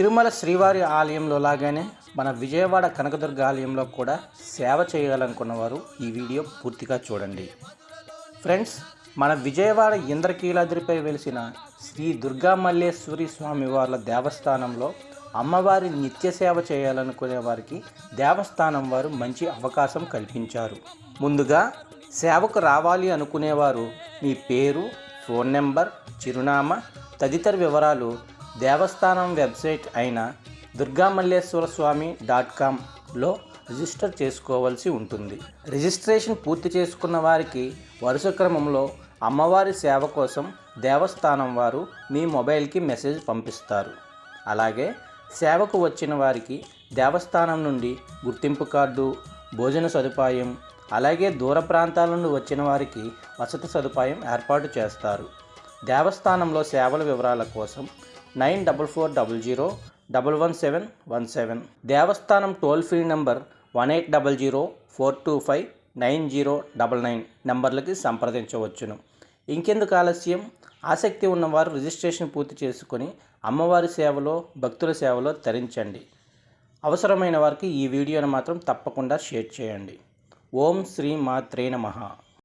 తిరుమల శ్రీవారి ఆలయంలో లాగానే మన విజయవాడ కనకదుర్గ ఆలయంలో కూడా సేవ చేయాలనుకున్నవారు ఈ వీడియో పూర్తిగా చూడండి. ఫ్రెండ్స్, మన విజయవాడ ఇంద్రకీలాద్రిపై వెలిసిన శ్రీ దుర్గా మల్లేశ్వరి స్వామివార్ల దేవస్థానంలో అమ్మవారి నిత్య సేవ చేయాలనుకునే వారికి దేవస్థానం వారు మంచి అవకాశం కల్పించారు. ముందుగా సేవకు రావాలి అనుకునేవారు మీ పేరు, ఫోన్ నెంబర్, చిరునామా తదితర వివరాలు దేవస్థానం వెబ్సైట్ అయిన durgamalleswaraswami.com రిజిస్టర్ చేసుకోవాల్సి ఉంటుంది. రిజిస్ట్రేషన్ పూర్తి చేసుకున్న వారికి వరుస క్రమంలో అమ్మవారి సేవ కోసం దేవస్థానం వారు మీ మొబైల్కి మెసేజ్ పంపిస్తారు. అలాగే సేవకు వచ్చిన వారికి దేవస్థానం నుండి గుర్తింపు కార్డు, భోజన సదుపాయం, అలాగే దూర ప్రాంతాల నుండి వచ్చిన వారికి వసతి సదుపాయం ఏర్పాటు చేస్తారు. దేవస్థానంలో సేవల వివరాల కోసం 9400111717 దేవస్థానం టోల్ ఫ్రీ నంబర్ 180042599099 నంబర్లకి సంప్రదించవచ్చును. ఇంకెందుకు ఆలస్యం, ఆసక్తి ఉన్నవారు రిజిస్ట్రేషన్ పూర్తి చేసుకొని అమ్మవారి సేవలో, భక్తుల సేవలో తరించండి. అవసరమైన వారికి ఈ వీడియోను మాత్రం తప్పకుండా షేర్ చేయండి. ఓం శ్రీ మాత్రే నమః.